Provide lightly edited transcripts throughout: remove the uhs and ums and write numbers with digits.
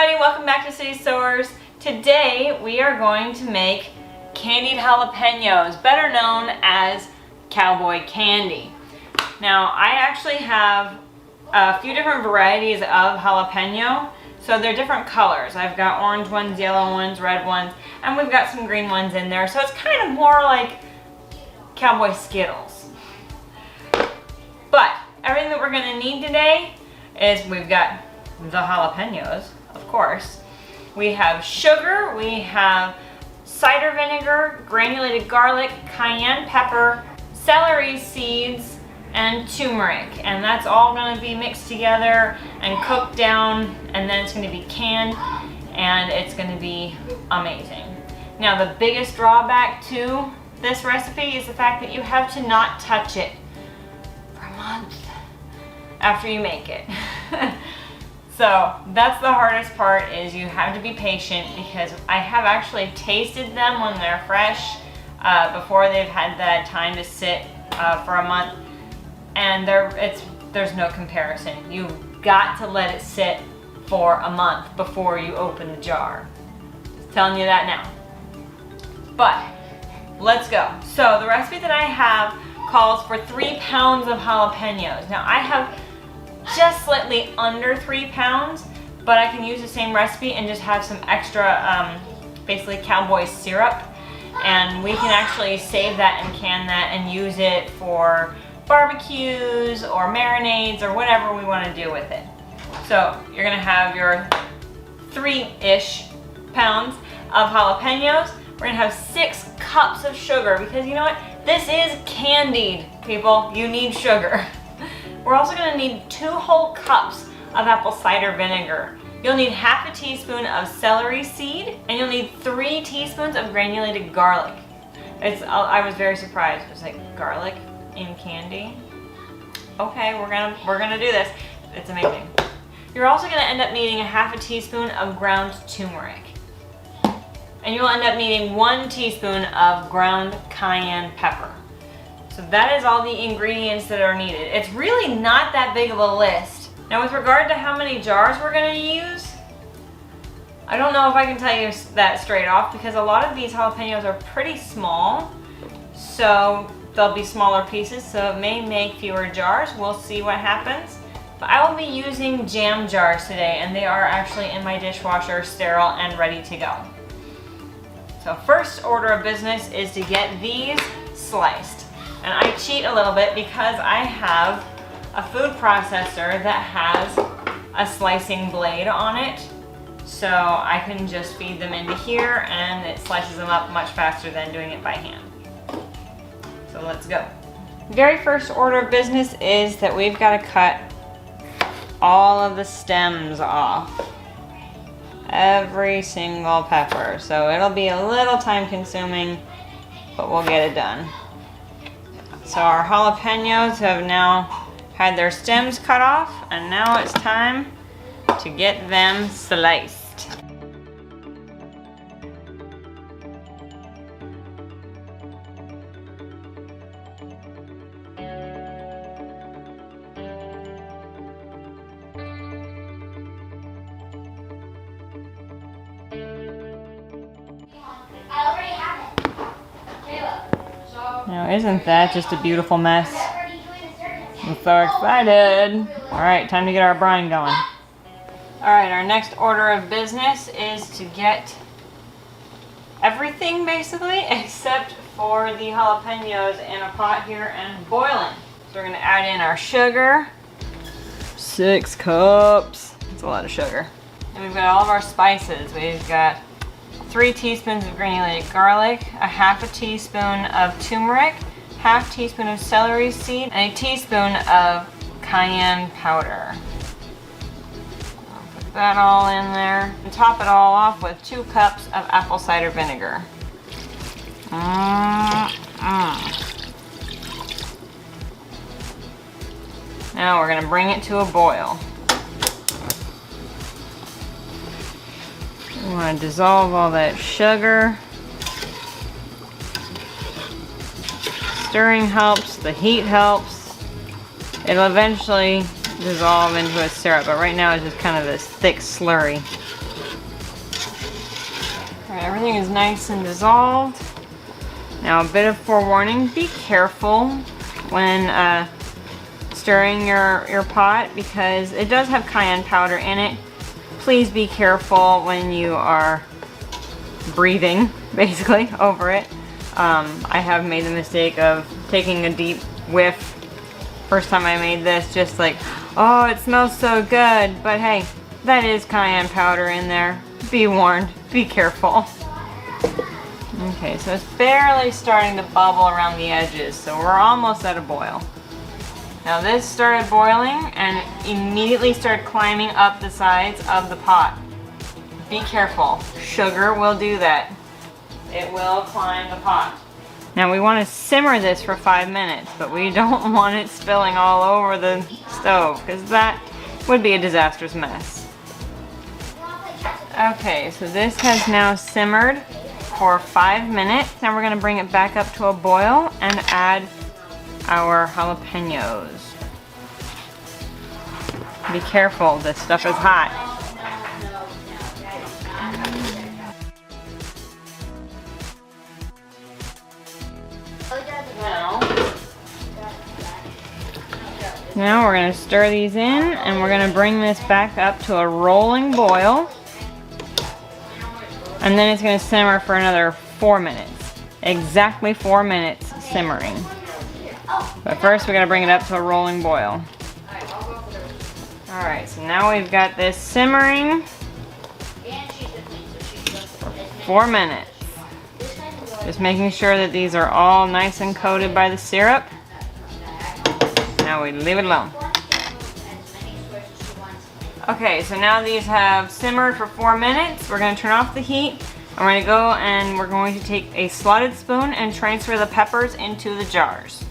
everybody, welcome back to City Sewers. Today we are going to make candied jalapenos, better known as Cowboy Candy. Now I actually have a few different varieties of jalapeno, so they're different colors. I've got orange ones, yellow ones, red ones, and we've got some green ones in there, so it's kind of more like Cowboy Skittles. But everything that we're going to need today is we've got the jalapenos, of course. We have sugar, we have cider vinegar, granulated garlic, cayenne pepper, celery seeds, and turmeric. And that's all going to be mixed together and cooked down, and then it's going to be canned, and it's going to be amazing. Now the biggest drawback to this recipe is the fact that you have to not touch it for a month after you make it. So that's the hardest part, is you have to be patient, because I have actually tasted them when they're fresh before they've had that time to sit for a month, and there's no comparison. You've got to let it sit for a month before you open the jar. Just telling you that now. But let's go. So the recipe that I have calls for 3 pounds of jalapenos. Now I have just slightly under 3 pounds, but I can use the same recipe and just have some extra basically cowboy syrup, and we can actually save that and can that and use it for barbecues or marinades or whatever we want to do with it. So you're gonna have your 3-ish pounds of jalapenos. We're gonna have 6 cups of sugar, because you know what? This is candied, people. You need sugar. We're also going to need 2 whole cups of apple cider vinegar. You'll need half a teaspoon of celery seed, and you'll need 3 teaspoons of granulated garlic. I was very surprised. It was like, garlic in candy? Okay, we're gonna do this. It's amazing. You're also going to end up needing a half a teaspoon of ground turmeric. And you'll end up needing 1 teaspoon of ground cayenne pepper. So that is all the ingredients that are needed. It's really not that big of a list. Now with regard to how many jars we're going to use, I don't know if I can tell you that straight off, because a lot of these jalapenos are pretty small. So they'll be smaller pieces, so it may make fewer jars. We'll see what happens. But I will be using jam jars today, and they are actually in my dishwasher, sterile and ready to go. So first order of business is to get these sliced. And I cheat a little bit because I have a food processor that has a slicing blade on it. So I can just feed them into here and it slices them up much faster than doing it by hand. So let's go. Very first order of business is that we've got to cut all of the stems off. Every single pepper. So it'll be a little time consuming, but we'll get it done. So our jalapenos have now had their stems cut off, and now it's time to get them sliced. Now isn't that just a beautiful mess? I'm so excited. Alright, time to get our brine going. Alright, our next order of business is to get everything basically except for the jalapenos in a pot here and boiling. So we're going to add in our sugar. 6 cups. That's a lot of sugar. And we've got all of our spices. We've got 3 teaspoons of granulated garlic, a half a teaspoon of turmeric, half teaspoon of celery seed, and a teaspoon of cayenne powder. I'll put that all in there and top it all off with 2 cups of apple cider vinegar. Now we're going to bring it to a boil. We want to dissolve all that sugar. Stirring helps, the heat helps. It'll eventually dissolve into a syrup, but right now it's just kind of this thick slurry. Alright, everything is nice and dissolved. Now a bit of forewarning, be careful when stirring your pot because it does have cayenne powder in it. Please be careful when you are breathing, basically, over it. I have made the mistake of taking a deep whiff. First time I made this, just like, oh, it smells so good, but hey, that is cayenne powder in there. Be warned, be careful. Okay, so it's barely starting to bubble around the edges, so we're almost at a boil. Now this started boiling and immediately started climbing up the sides of the pot. Be careful, sugar will do that. It will climb the pot. Now we want to simmer this for 5 minutes, but we don't want it spilling all over the stove because that would be a disastrous mess. Okay, so this has now simmered for 5 minutes. Now we're going to bring it back up to a boil and add our jalapeños. Be careful, this stuff is hot. Now we're going to stir these in and we're going to bring this back up to a rolling boil. And then it's going to simmer for another 4 minutes. Exactly 4 minutes simmering. But first we're going to bring it up to a rolling boil. Alright, so now we've got this simmering for 4 minutes. Just making sure that these are all nice and coated by the syrup. Now we leave it alone. Okay, so now these have simmered for 4 minutes. We're going to turn off the heat. I'm going to go and we're going to take a slotted spoon and transfer the peppers into the jars.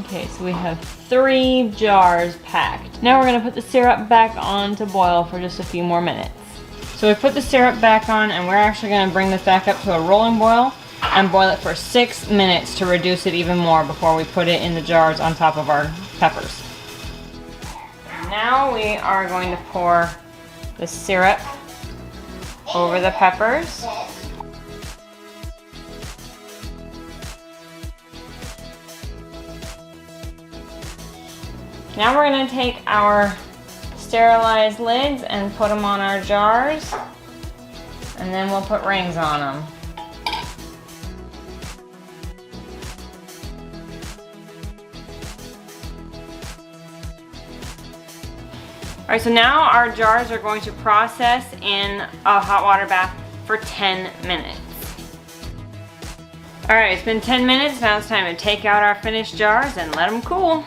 Okay, so we have 3 jars packed. Now we're going to put the syrup back on to boil for just a few more minutes. So we put the syrup back on and we're actually going to bring this back up to a rolling boil and boil it for 6 minutes to reduce it even more before we put it in the jars on top of our peppers. Now we are going to pour the syrup over the peppers. Now we're going to take our sterilized lids and put them on our jars, and then we'll put rings on them. Alright, so now our jars are going to process in a hot water bath for 10 minutes. Alright, it's been 10 minutes, now it's time to take out our finished jars and let them cool.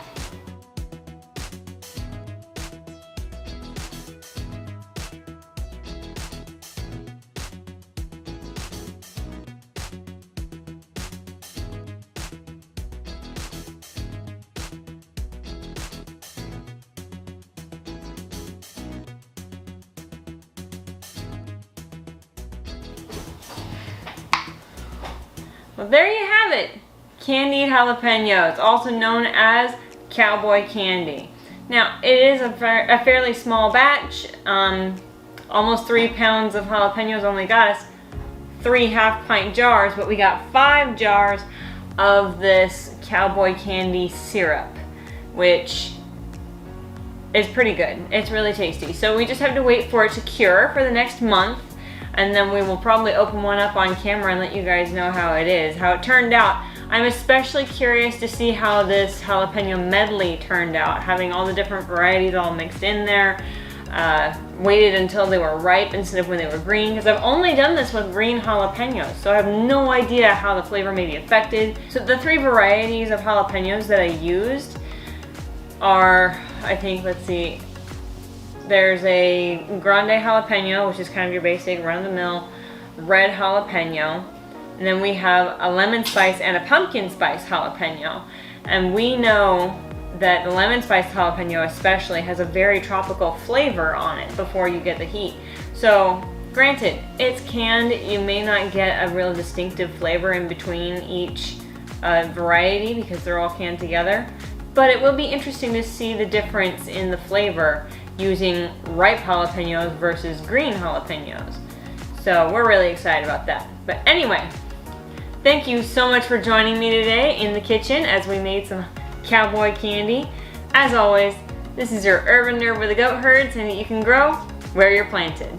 Well, there you have it. Candied jalapeños, also known as Cowboy Candy. Now, it is a fairly small batch. Almost 3 pounds of jalapeños only got us 3 half-pint jars, but we got 5 jars of this Cowboy Candy syrup, which is pretty good. It's really tasty. So we just have to wait for it to cure for the next month. And then we will probably open one up on camera and let you guys know how it is, how it turned out. I'm especially curious to see how this jalapeno medley turned out, having all the different varieties all mixed in there. Waited until they were ripe instead of when they were green, because I've only done this with green jalapenos, so I have no idea how the flavor may be affected. So the 3 varieties of jalapenos that I used are, I think, let's see, there's a grande jalapeno, which is kind of your basic run-of-the-mill red jalapeno. And then we have a lemon spice and a pumpkin spice jalapeno. And we know that the lemon spiced jalapeno especially has a very tropical flavor on it before you get the heat. So granted, it's canned, you may not get a real distinctive flavor in between each variety because they're all canned together, but it will be interesting to see the difference in the flavor using ripe jalapenos versus green jalapenos. So we're really excited about that. But anyway, thank you so much for joining me today in the kitchen as we made some cowboy candy. As always, this is your urban nerd with the goat herd, saying that you can grow where you're planted.